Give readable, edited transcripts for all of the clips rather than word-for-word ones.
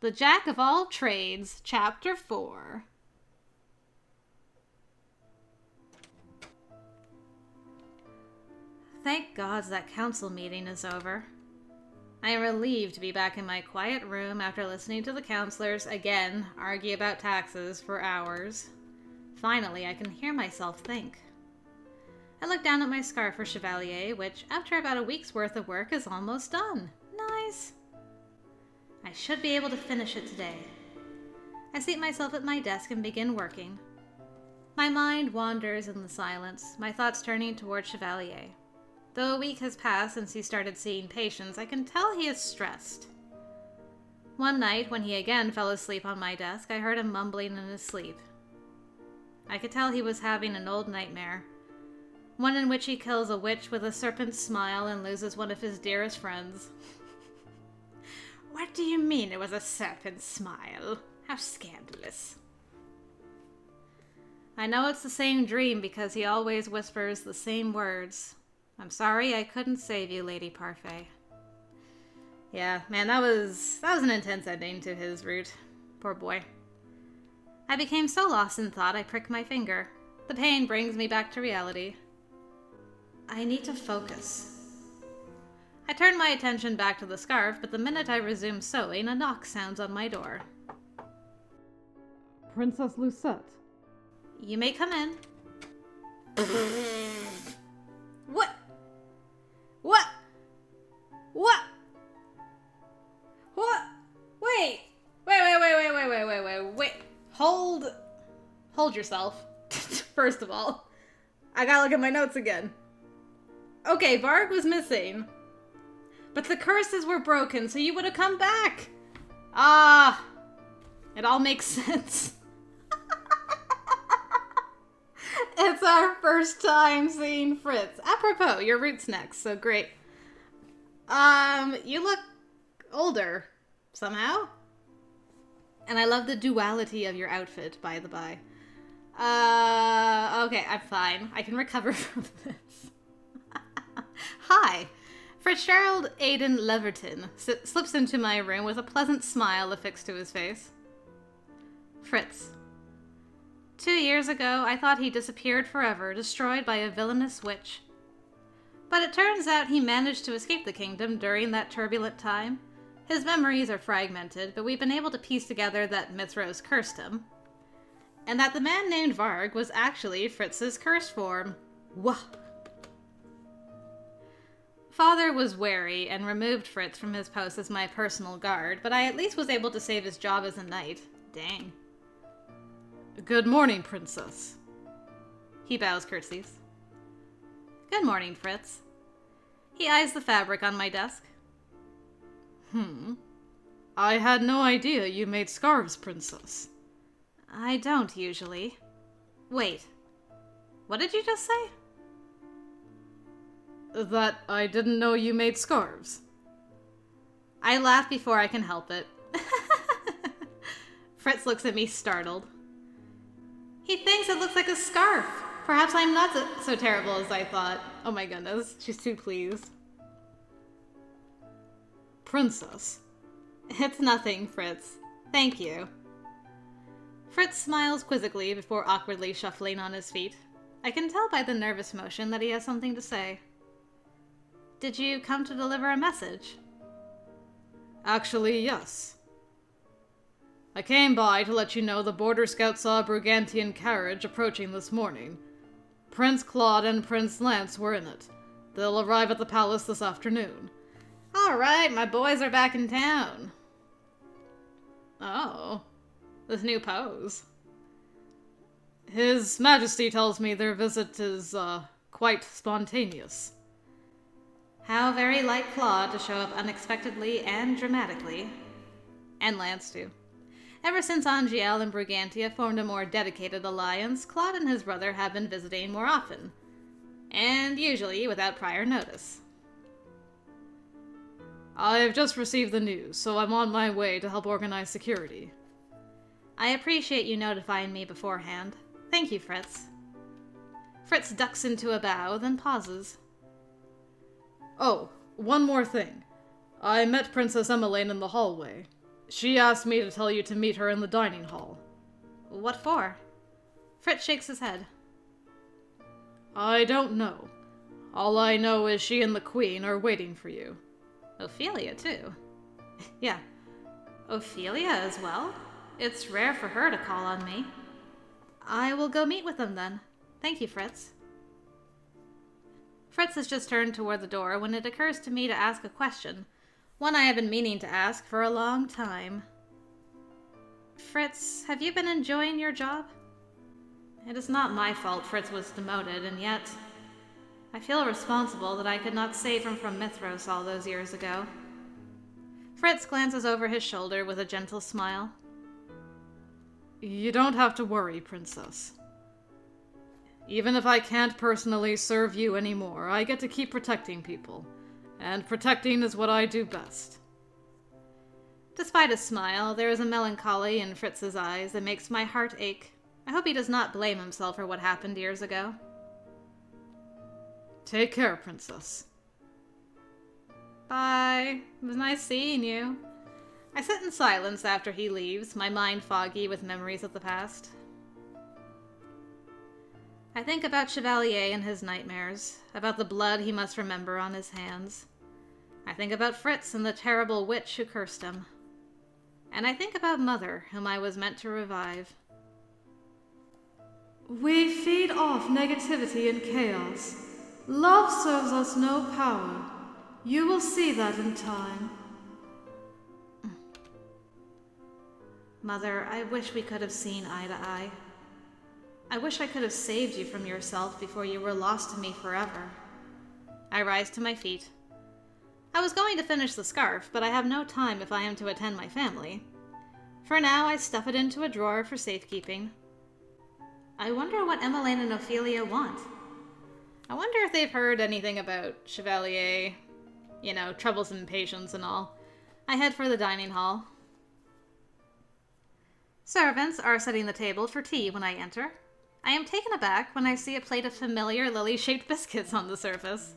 The Jack of All Trades, Chapter 4. Thank God that council meeting is over. I am relieved to be back in my quiet room after listening to the counselors, again, argue about taxes for hours. Finally, I can hear myself think. I look down at my scarf for Chevalier, which, after about a week's worth of work, is almost done. Nice! I should be able to finish it today. I seat myself at my desk and begin working. My mind wanders in the silence, my thoughts turning toward Chevalier. Though a week has passed since he started seeing patients, I can tell he is stressed. One night, when he again fell asleep on my desk, I heard him mumbling in his sleep. I could tell he was having an old nightmare. One in which he kills a witch with a serpent smile and loses one of his dearest friends. What do you mean it was a serpent smile? How scandalous. I know it's the same dream because he always whispers the same words. I'm sorry I couldn't save you, Lady Parfait. Yeah, man, that was an intense ending to his route. Poor boy. I became so lost in thought I pricked my finger. The pain brings me back to reality. I need to focus. I turn my attention back to the scarf, but the minute I resume sewing, a knock sounds on my door. Princess Lucette. You may come in. What? What? What? What? Wait. Wait. Hold yourself. First of all. I gotta look at my notes again. Okay, Varg was missing. But the curses were broken, so you would have come back. Ah. It all makes sense. It's our first time seeing Fritz. Apropos, your route's next, so great. You look older, somehow. And I love the duality of your outfit, by the by. Okay, I'm fine. I can recover from this. Hi. Fitzgerald Aidan Leverton slips into my room with a pleasant smile affixed to his face. Fritz. 2 years ago, I thought he disappeared forever, destroyed by a villainous witch. But it turns out he managed to escape the kingdom during that turbulent time. His memories are fragmented, but we've been able to piece together that Mithros cursed him. And that the man named Varg was actually Fritz's curse form. Wah! Father was wary and removed Fritz from his post as my personal guard, but I at least was able to save his job as a knight. Dang. Good morning, Princess. He bows curtsies. Good morning, Fritz. He eyes the fabric on my desk. I had no idea you made scarves, Princess. I don't usually. Wait. What did you just say? That I didn't know you made scarves. I laugh before I can help it. Fritz looks at me startled. He thinks it looks like a scarf. Perhaps I'm not so terrible as I thought. Oh my goodness, she's too pleased. Princess. It's nothing, Fritz. Thank you. Fritz smiles quizzically before awkwardly shuffling on his feet. I can tell by the nervous motion that he has something to say. Did you come to deliver a message? Actually, yes. I came by to let you know the Border Scout saw a Brugantian carriage approaching this morning. Prince Claude and Prince Lance were in it. They'll arrive at the palace this afternoon. All right, my boys are back in town. Oh, this new pose. His Majesty tells me their visit is, quite spontaneous. How very like Claude to show up unexpectedly and dramatically. And Lance, too. Ever since Angielle and Brugantia formed a more dedicated alliance, Claude and his brother have been visiting more often. And usually without prior notice. I've just received the news, so I'm on my way to help organize security. I appreciate you notifying me beforehand. Thank you, Fritz. Fritz ducks into a bow, then pauses. Oh, one more thing. I met Princess Emmeline in the hallway. She asked me to tell you to meet her in the dining hall. What for? Fritz shakes his head. I don't know. All I know is she and the Queen are waiting for you. Ophelia, too. Yeah. Ophelia as well? It's rare for her to call on me. I will go meet with them then. Thank you, Fritz. Fritz has just turned toward the door when it occurs to me to ask a question, one I have been meaning to ask for a long time. Fritz, have you been enjoying your job? It is not my fault Fritz was demoted, and yet I feel responsible that I could not save him from Mithros all those years ago. Fritz glances over his shoulder with a gentle smile. You don't have to worry, Princess. Even if I can't personally serve you anymore, I get to keep protecting people. And protecting is what I do best. Despite a smile, there is a melancholy in Fritz's eyes that makes my heart ache. I hope he does not blame himself for what happened years ago. Take care, Princess. Bye. It was nice seeing you. I sit in silence after he leaves, my mind foggy with memories of the past. I think about Chevalier and his nightmares, about the blood he must remember on his hands. I think about Fritz and the terrible witch who cursed him. And I think about Mother, whom I was meant to revive. We feed off negativity and chaos. Love serves us no power. You will see that in time. Mother, I wish we could have seen eye to eye. I wish I could have saved you from yourself before you were lost to me forever. I rise to my feet. I was going to finish the scarf, but I have no time if I am to attend my family. For now, I stuff it into a drawer for safekeeping. I wonder what Emmeline and Ophelia want. I wonder if they've heard anything about Chevalier, troublesome patience and all. I head for the dining hall. Servants are setting the table for tea when I enter. I am taken aback when I see a plate of familiar lily-shaped biscuits on the surface.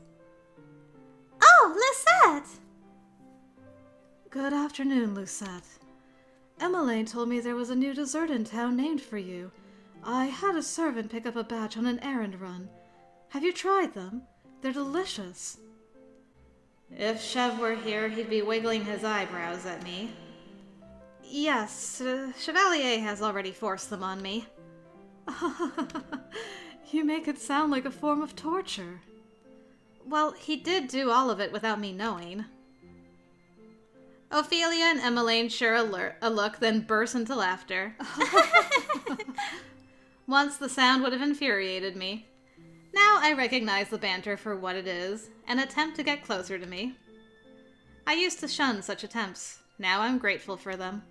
Oh, Lucette! Good afternoon, Lucette. Emmeline told me there was a new dessert in town named for you. I had a servant pick up a batch on an errand run. Have you tried them? They're delicious. If Chev were here, he'd be wiggling his eyebrows at me. Yes, Chevalier has already forced them on me. You make it sound like a form of torture. Well, he did do all of it without me knowing. Ophelia and Emmeline share a look, then burst into laughter. Once the sound would have infuriated me. Now I recognize the banter for what it is, an attempt to get closer to me. I used to shun such attempts. Now I'm grateful for them.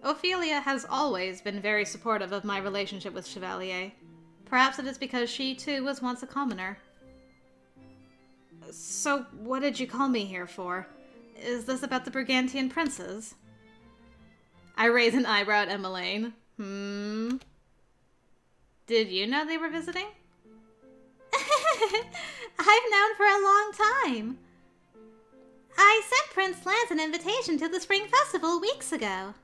Ophelia has always been very supportive of my relationship with Chevalier. Perhaps it is because she, too, was once a commoner. So, what did you call me here for? Is this about the Brigantian princes? I raise an eyebrow at Emmeline. Did you know they were visiting? I've known for a long time. I sent Prince Lance an invitation to the Spring Festival weeks ago.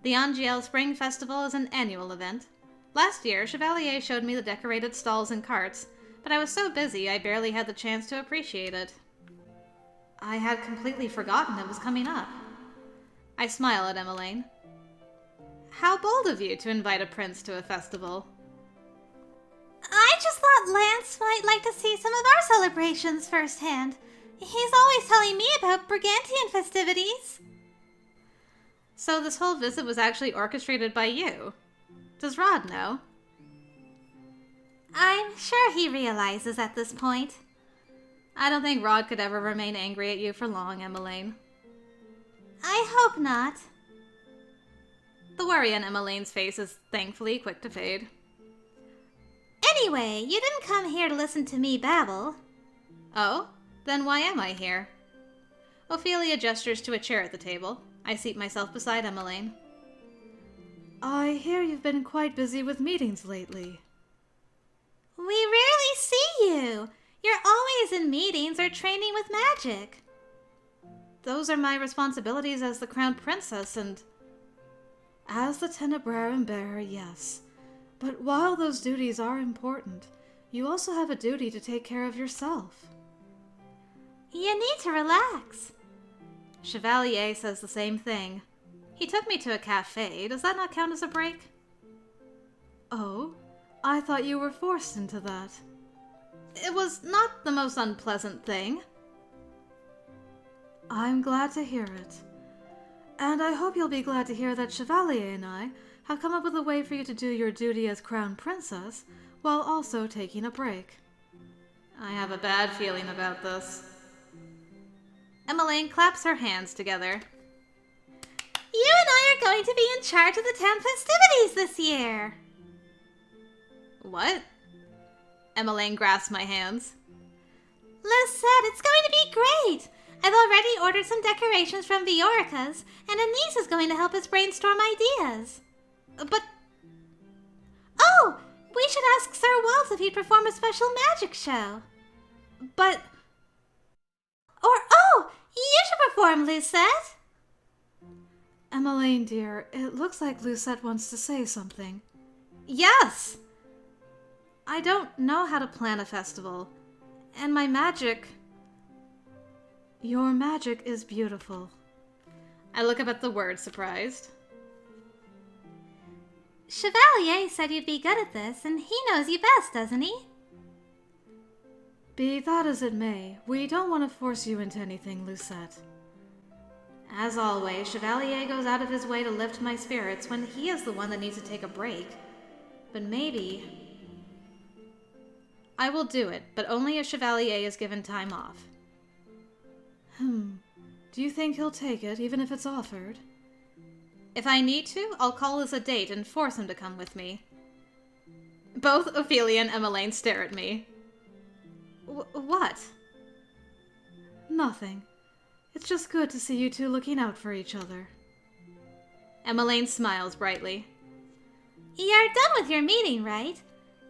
The Angielle Spring Festival is an annual event. Last year, Chevalier showed me the decorated stalls and carts, but I was so busy I barely had the chance to appreciate it. I had completely forgotten it was coming up. I smile at Emmeline. How bold of you to invite a prince to a festival. I just thought Lance might like to see some of our celebrations firsthand. He's always telling me about Brigantian festivities. So this whole visit was actually orchestrated by you. Does Rod know? I'm sure he realizes at this point. I don't think Rod could ever remain angry at you for long, Emmeline. I hope not. The worry on Emmeline's face is thankfully quick to fade. Anyway, you didn't come here to listen to me babble. Oh? Then why am I here? Ophelia gestures to a chair at the table. I seat myself beside Emmeline. I hear you've been quite busy with meetings lately. We rarely see you. You're always in meetings or training with magic. those are my responsibilities as the crown princess and... As the Tenebrarum Bearer, yes. But while those duties are important, you also have a duty to take care of yourself. You need to relax. Chevalier says the same thing. He took me to a cafe. Does that not count as a break? Oh, I thought you were forced into that. It was not the most unpleasant thing. I'm glad to hear it. And I hope you'll be glad to hear that Chevalier and I have come up with a way for you to do your duty as crown princess while also taking a break. I have a bad feeling about this. Emmeline claps her hands together. You and I are going to be in charge of the town festivities this year. What? Emmeline grasps my hands. Lucette, it's going to be great. I've already ordered some decorations from Viorica's, and a niece is going to help us brainstorm ideas. But... Oh, we should ask Sir Waltz if he'd perform a special magic show. But... Oh, you should perform, Lucette. Emmeline, dear, it looks like Lucette wants to say something. Yes! I don't know how to plan a festival, and my magic... Your magic is beautiful. I look up at the word, surprised. Chevalier said you'd be good at this, and he knows you best, doesn't he? Be that as it may, we don't want to force you into anything, Lucette. As always, Chevalier goes out of his way to lift my spirits when he is the one that needs to take a break. But maybe... I will do it, but only if Chevalier is given time off. Do you think he'll take it, even if it's offered? If I need to, I'll call us a date and force him to come with me. Both Ophelia and Emmeline stare at me. What? Nothing. It's just good to see you two looking out for each other. Emmeline smiles brightly. You're done with your meeting, right?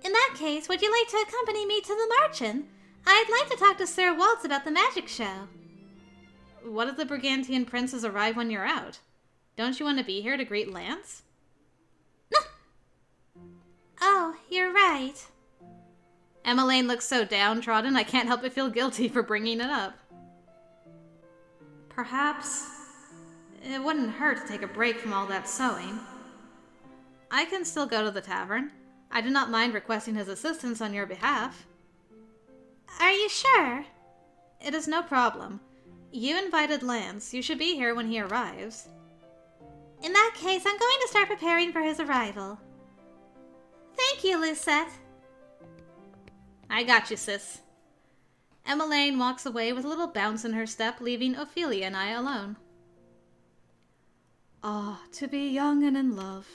In that case, would you like to accompany me to the Marchen? I'd like to talk to Sir Waltz about the magic show. What if the Brigantian princes arrive when you're out? Don't you want to be here to greet Lance? Oh, you're right. Emmeline looks so downtrodden I can't help but feel guilty for bringing it up. Perhaps it wouldn't hurt to take a break from all that sewing. I can still go to the tavern. I do not mind requesting his assistance on your behalf. Are you sure? It is no problem. You invited Lance. You should be here when he arrives. In that case, I'm going to start preparing for his arrival. Thank you, Lucette. I got you, sis. Emmeline walks away with a little bounce in her step, leaving Ophelia and I alone. Ah, to be young and in love.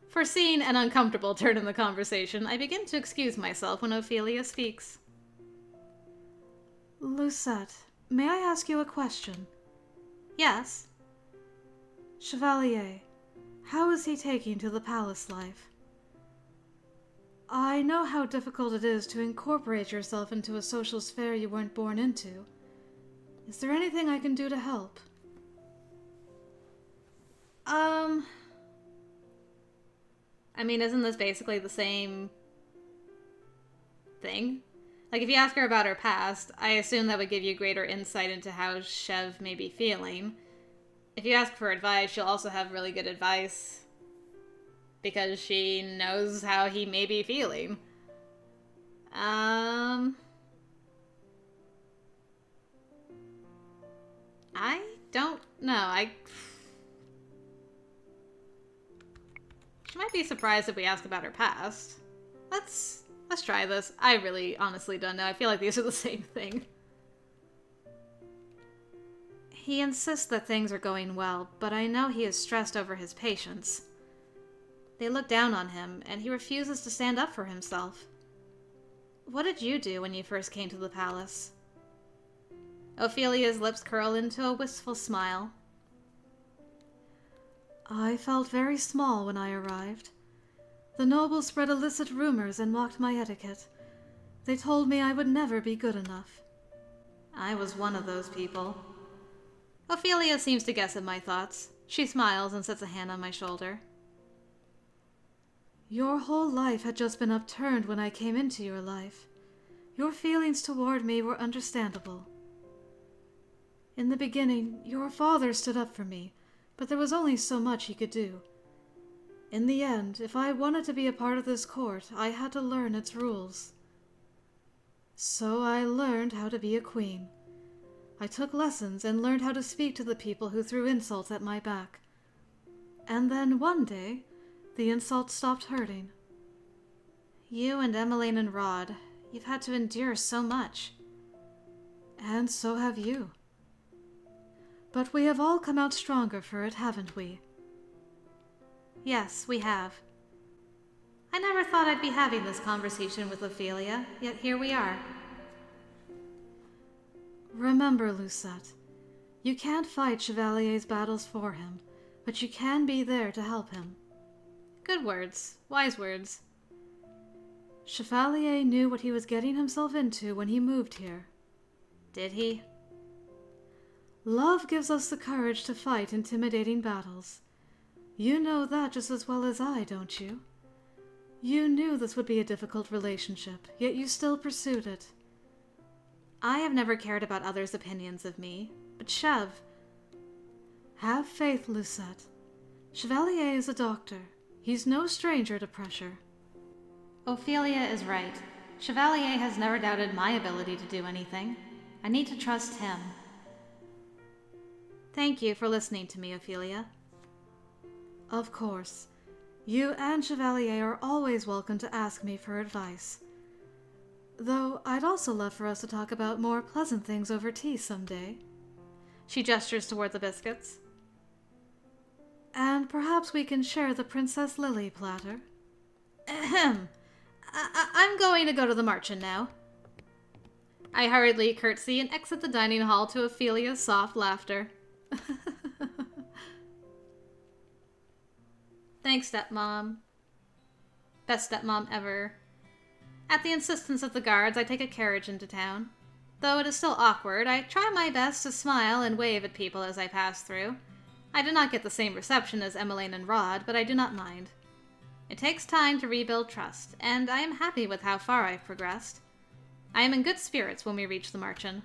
Foreseeing an uncomfortable turn in the conversation, I begin to excuse myself when Ophelia speaks. Lucette, may I ask you a question? Yes. Chevalier, how is he taking to the palace life? I know how difficult it is to incorporate yourself into a social sphere you weren't born into. Is there anything I can do to help? I mean, isn't this basically the same thing? Like, if you ask her about her past, I assume that would give you greater insight into how Chev may be feeling. If you ask for advice, she'll also have really good advice because she knows how he may be feeling. I don't know. She might be surprised if we ask about her past. Let's try this. I really honestly don't know. I feel like these are the same thing. He insists that things are going well, but I know he is stressed over his patients. They look down on him, and he refuses to stand up for himself. What did you do when you first came to the palace? Ophelia's lips curl into a wistful smile. I felt very small when I arrived. The nobles spread illicit rumors and mocked my etiquette. They told me I would never be good enough. I was one of those people. Ophelia seems to guess at my thoughts. She smiles and sets a hand on my shoulder. Your whole life had just been upturned when I came into your life. Your feelings toward me were understandable. In the beginning, your father stood up for me, but there was only so much he could do. In the end, if I wanted to be a part of this court, I had to learn its rules. So I learned how to be a queen. I took lessons and learned how to speak to the people who threw insults at my back. And then one day, the insults stopped hurting. You and Emmeline and Rod, you've had to endure so much. And so have you. But we have all come out stronger for it, haven't we? Yes, we have. I never thought I'd be having this conversation with Ophelia, yet here we are. Remember, Lucette, you can't fight Chevalier's battles for him, but you can be there to help him. Good words. Wise words. Chevalier knew what he was getting himself into when he moved here. Did he? Love gives us the courage to fight intimidating battles. You know that just as well as I, don't you? You knew this would be a difficult relationship, yet you still pursued it. I have never cared about others' opinions of me, but Chev... Have faith, Lucette. Chevalier is a doctor. He's no stranger to pressure. Ophelia is right. Chevalier has never doubted my ability to do anything. I need to trust him. Thank you for listening to me, Ophelia. Of course. You and Chevalier are always welcome to ask me for advice. Though I'd also love for us to talk about more pleasant things over tea someday. She gestures toward the biscuits. And perhaps we can share the Princess Lily platter. Ahem. I'm going to go to the Marchen now. I hurriedly curtsy and exit the dining hall to Ophelia's soft laughter. Thanks, stepmom. Best stepmom ever. At the insistence of the guards, I take a carriage into town. Though it is still awkward, I try my best to smile and wave at people as I pass through. I do not get the same reception as Emmeline and Rod, but I do not mind. It takes time to rebuild trust, and I am happy with how far I've progressed. I am in good spirits when we reach the Marchen.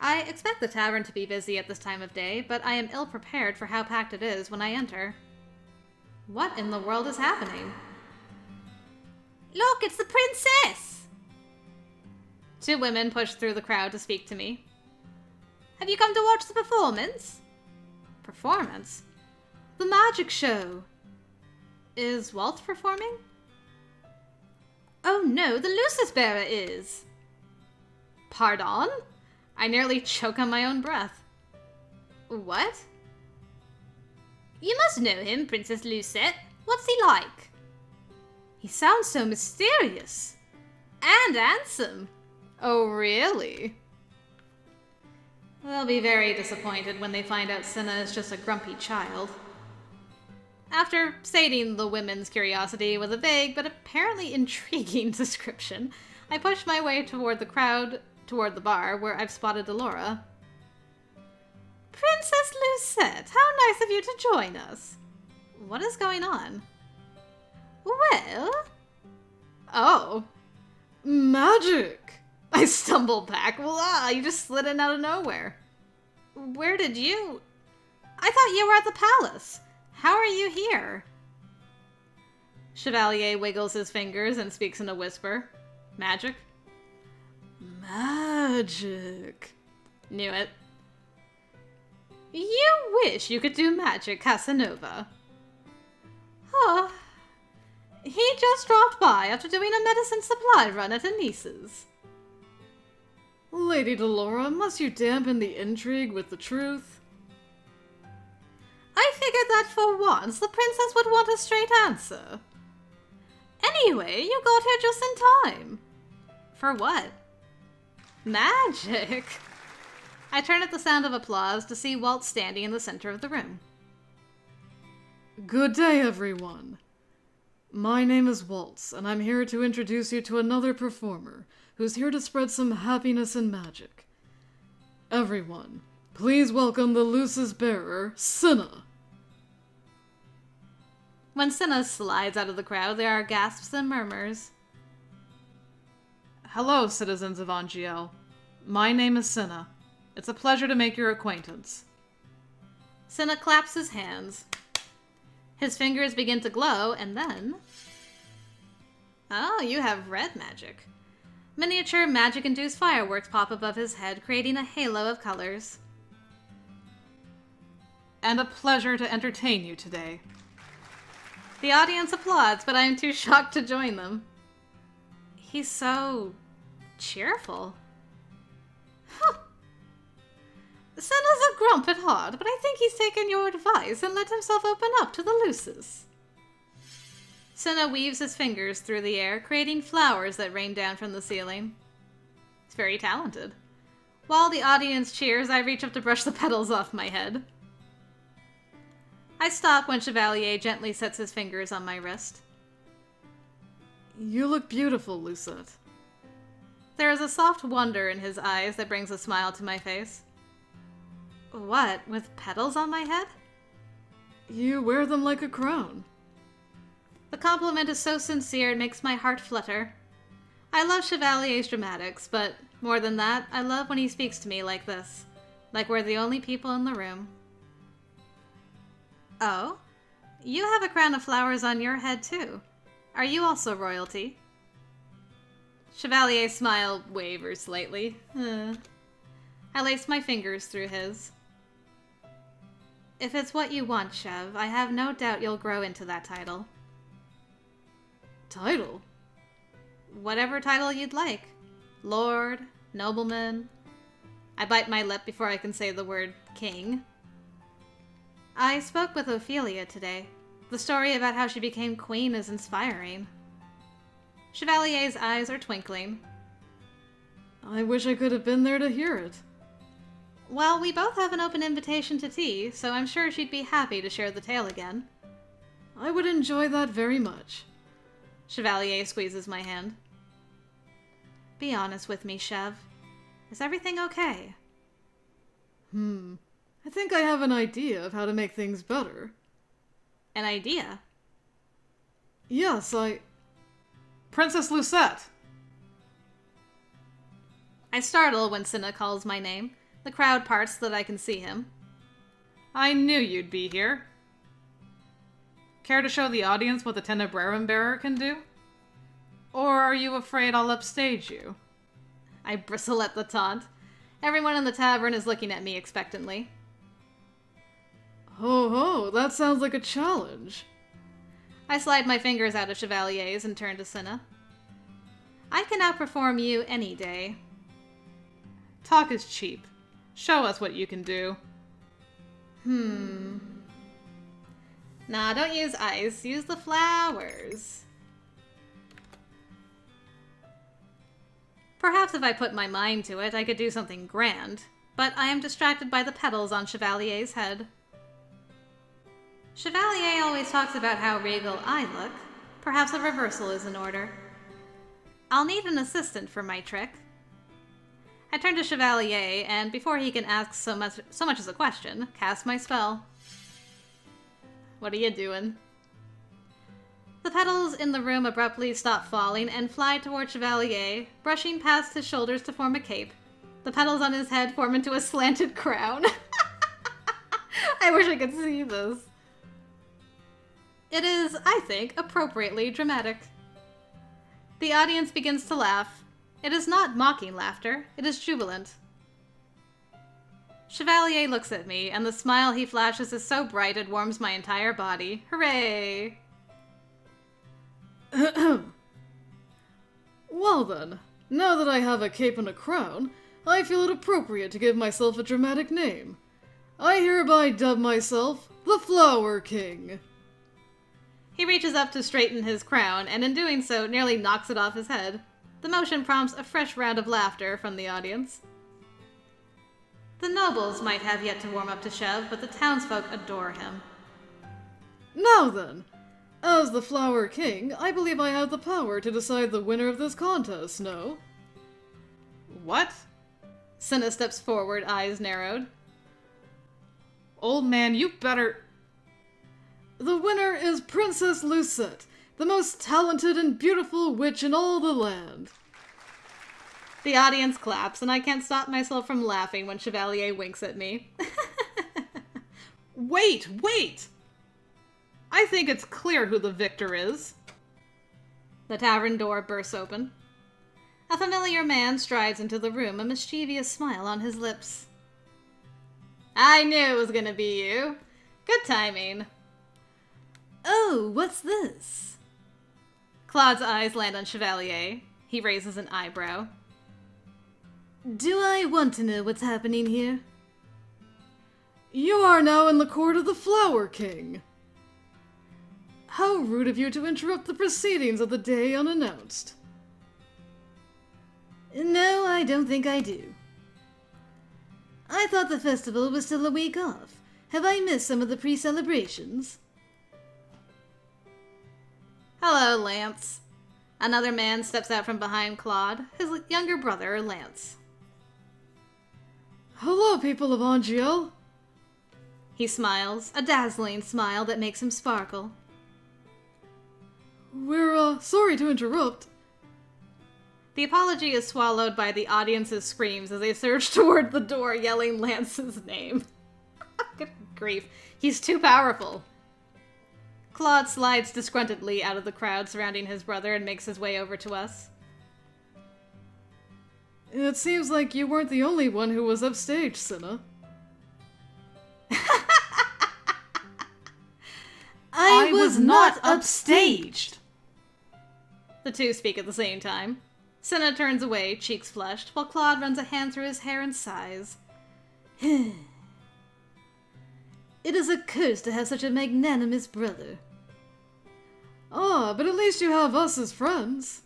I expect the tavern to be busy at this time of day, but I am ill-prepared for how packed it is when I enter. What in the world is happening? Look, it's the princess! Two women push through the crowd to speak to me. Have you come to watch the performance? Performance? The magic show. Is Walt performing? Oh no, the Lucis Bearer is. Pardon? I nearly choke on my own breath. What? You must know him, Princess Lucette. What's he like? He sounds so mysterious. And handsome. Oh, really? They'll be very disappointed when they find out Cinna is just a grumpy child. After sating the women's curiosity with a vague but apparently intriguing description, I push my way toward the crowd, toward the bar, where I've spotted Delora. Princess Lucette, how nice of you to join us. What is going on? Well... Oh. Magic! I stumble back. You just slid in out of nowhere. Where did you... I thought you were at the palace. How are you here? Chevalier wiggles his fingers and speaks in a whisper. Magic? Magic. Knew it. You wish you could do magic, Casanova. Oh, he just dropped by after doing a medicine supply run at a niece's. Lady Delora, must you dampen the intrigue with the truth? I figured that for once the princess would want a straight answer. Anyway, you got here just in time. For what? Magic! I turn at the sound of applause to see Walt standing in the center of the room. Good day, everyone. My name is Waltz, and I'm here to introduce you to another performer who's here to spread some happiness and magic. Everyone, Please welcome the Luce's bearer, Cinna. When Cinna slides out of the crowd, there are gasps and murmurs. Hello, citizens of Angielle. My name is Cinna. It's a pleasure to make your acquaintance. Cinna claps his hands. His fingers begin to glow, and then... Oh, you have red magic. Miniature magic-induced fireworks pop above his head, creating a halo of colors. And a pleasure to entertain you today. The audience applauds, but I am too shocked to join them. He's so... cheerful. Huh. Cinna's a grump at heart, but I think he's taken your advice and let himself open up to the Luces. Cinna weaves his fingers through the air, creating flowers that rain down from the ceiling. He's very talented. While the audience cheers, I reach up to brush the petals off my head. I stop when Chevalier gently sets his fingers on my wrist. You look beautiful, Lucette. There is a soft wonder in his eyes that brings a smile to my face. What, with petals on my head? You wear them like a crown. The compliment is so sincere it makes my heart flutter. I love Chevalier's dramatics, but more than that, I love when he speaks to me like this. Like we're the only people in the room. Oh? You have a crown of flowers on your head, too. Are you also royalty? Chevalier's smile wavers slightly. I lace my fingers through his. If it's what you want, Chev, I have no doubt you'll grow into that title. Title? Whatever title you'd like. Lord, nobleman. I bite my lip before I can say the word king. I spoke with Ophelia today. The story about how she became queen is inspiring. Chevalier's eyes are twinkling. I wish I could have been there to hear it. Well, we both have an open invitation to tea, so I'm sure she'd be happy to share the tale again. I would enjoy that very much. Chevalier squeezes my hand. Be honest with me, Chev. Is everything okay? I think I have an idea of how to make things better. An idea? Yes, Princess Lucette! I startle when Cinna calls my name. The crowd parts so that I can see him. I knew you'd be here. Care to show the audience what the Tenebrarum Bearer can do? Or are you afraid I'll upstage you? I bristle at the taunt. Everyone in the tavern is looking at me expectantly. Ho ho, that sounds like a challenge. I slide my fingers out of Chevalier's and turn to Cinna. I can outperform you any day. Talk is cheap. Show us what you can do. Nah, don't use ice. Use the flowers. Perhaps if I put my mind to it, I could do something grand. But I am distracted by the petals on Chevalier's head. Chevalier always talks about how regal I look. Perhaps a reversal is in order. I'll need an assistant for my trick. I turn to Chevalier, and before he can ask so much as a question, cast my spell. What are you doing? The petals in the room abruptly stop falling and fly toward Chevalier, brushing past his shoulders to form a cape. The petals on his head form into a slanted crown. I wish I could see this. It is, I think, appropriately dramatic. The audience begins to laugh. It is not mocking laughter, it is jubilant. Chevalier looks at me, and the smile he flashes is so bright it warms my entire body. Hooray! Well then, now that I have a cape and a crown, I feel it appropriate to give myself a dramatic name. I hereby dub myself the Flower King. He reaches up to straighten his crown, and in doing so, nearly knocks it off his head. The motion prompts a fresh round of laughter from the audience. The nobles might have yet to warm up to Chev, but the townsfolk adore him. Now then, as the Flower King, I believe I have the power to decide the winner of this contest, no? What? Cinna steps forward, eyes narrowed. Old man, you better... The winner is Princess Lucette, the most talented and beautiful witch in all the land. The audience claps, and I can't stop myself from laughing when Chevalier winks at me. Wait! I think it's clear who the victor is. The tavern door bursts open. A familiar man strides into the room, a mischievous smile on his lips. I knew it was gonna be you. Good timing. Oh, what's this? Claude's eyes land on Chevalier. He raises an eyebrow. Do I want to know what's happening here? You are now in the court of the Flower King. How rude of you to interrupt the proceedings of the day unannounced. No, I don't think I do. I thought the festival was still a week off. Have I missed some of the pre-celebrations? Hello, Lance. Another man steps out from behind Claude, his younger brother, Lance. Hello, people of Angielle. He smiles, a dazzling smile that makes him sparkle. We're, sorry to interrupt. The apology is swallowed by the audience's screams as they surge toward the door, yelling Lance's name. Good grief. He's too powerful. Claude slides disgruntledly out of the crowd surrounding his brother and makes his way over to us. It seems like you weren't the only one who was upstage, Cinna. I was not upstaged! The two speak at the same time. Cinna turns away, cheeks flushed, while Claude runs a hand through his hair and sighs. It is a curse to have such a magnanimous brother. Ah, but at least you have us as friends.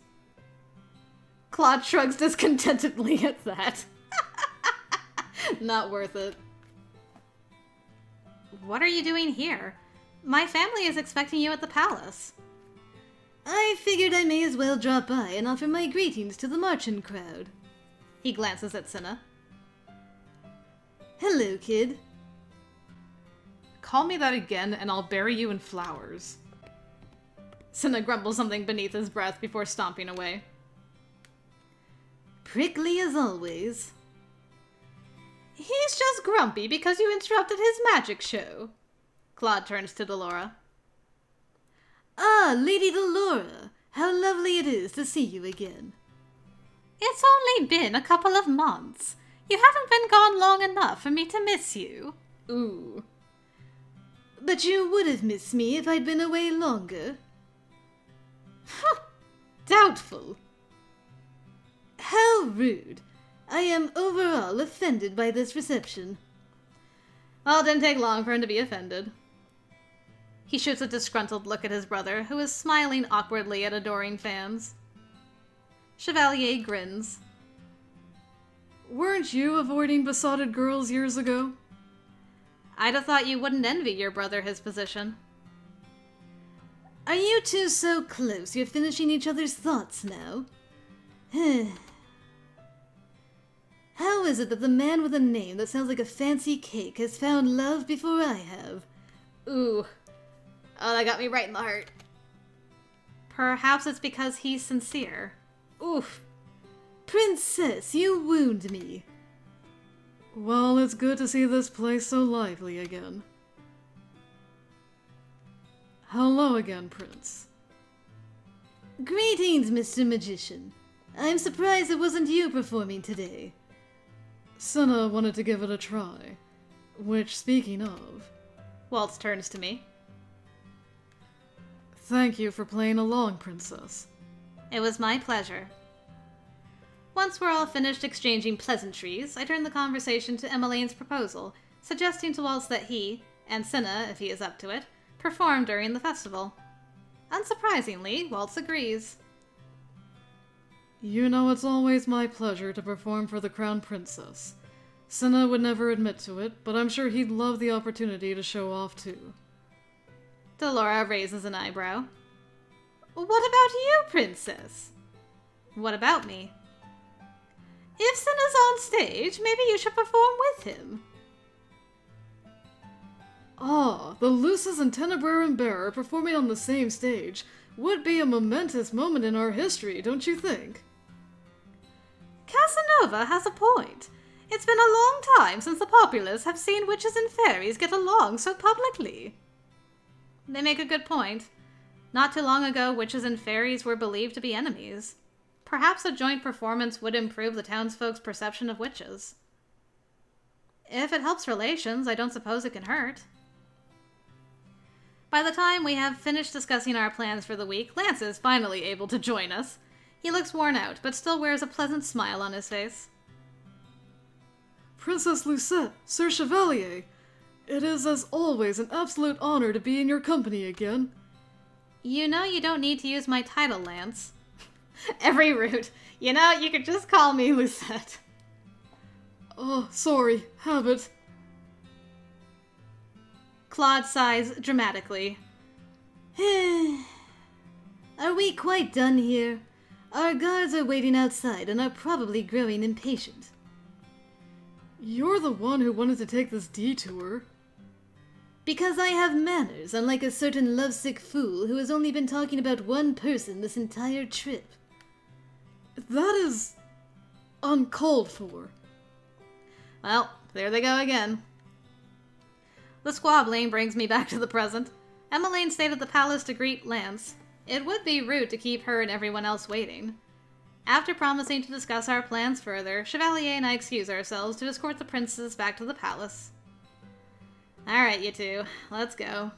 Claude shrugs discontentedly at that. Not worth it. What are you doing here? My family is expecting you at the palace. I figured I may as well drop by and offer my greetings to the marching crowd. He glances at Cinna. Hello, kid. Call me that again and I'll bury you in flowers. Cinna grumbles something beneath his breath before stomping away. Prickly as always. He's just grumpy because you interrupted his magic show. Claude turns to Delora. Ah, Lady Delora. How lovely it is to see you again. It's only been a couple of months. You haven't been gone long enough for me to miss you. Ooh. But you would have missed me if I'd been away longer. Doubtful. How rude. I am overall offended by this reception. Well, it didn't take long for him to be offended. He shoots a disgruntled look at his brother, who is smiling awkwardly at adoring fans. Chevalier grins. Weren't you avoiding besotted girls years ago? I'd have thought you wouldn't envy your brother his position. Are you two so close you're finishing each other's thoughts now? How is it that the man with a name that sounds like a fancy cake has found love before I have? Ooh. Oh, that got me right in the heart. Perhaps it's because he's sincere. Oof. Princess, you wound me. Well, it's good to see this place so lively again. Hello again, Prince. Greetings, Mr. Magician. I'm surprised it wasn't you performing today. Cinna wanted to give it a try. Which, speaking of... Waltz turns to me. Thank you for playing along, Princess. It was my pleasure. Once we're all finished exchanging pleasantries, I turn the conversation to Emmeline's proposal, suggesting to Waltz that he, and Cinna, if he is up to it, perform during the festival. Unsurprisingly, Waltz agrees. You know it's always my pleasure to perform for the Crown Princess. Cinna would never admit to it, but I'm sure he'd love the opportunity to show off too. Delora raises an eyebrow. What about you, Princess? What about me? If Cinna's on stage, maybe you should perform with him. Ah, the Luces and Tenebrarum Bearer performing on the same stage would be a momentous moment in our history, don't you think? Casanova has a point. It's been a long time since the populace have seen witches and fairies get along so publicly. They make a good point. Not too long ago, witches and fairies were believed to be enemies. Perhaps a joint performance would improve the townsfolk's perception of witches. If it helps relations, I don't suppose it can hurt. By the time we have finished discussing our plans for the week, Lance is finally able to join us. He looks worn out, but still wears a pleasant smile on his face. Princess Lucette, Sir Chevalier, it is as always an absolute honor to be in your company again. You know you don't need to use my title, Lance. Every root. You know, you could just call me Lucette. Oh, sorry, habit. Claude sighs dramatically. Are we quite done here? Our guards are waiting outside and are probably growing impatient. You're the one who wanted to take this detour. Because I have manners, unlike a certain lovesick fool who has only been talking about one person this entire trip. That is uncalled for. Well, there they go again. The squabbling brings me back to the present. Emmeline stayed at the palace to greet Lance. It would be rude to keep her and everyone else waiting. After promising to discuss our plans further, Chevalier and I excuse ourselves to escort the princes back to the palace. Alright, you two, let's go.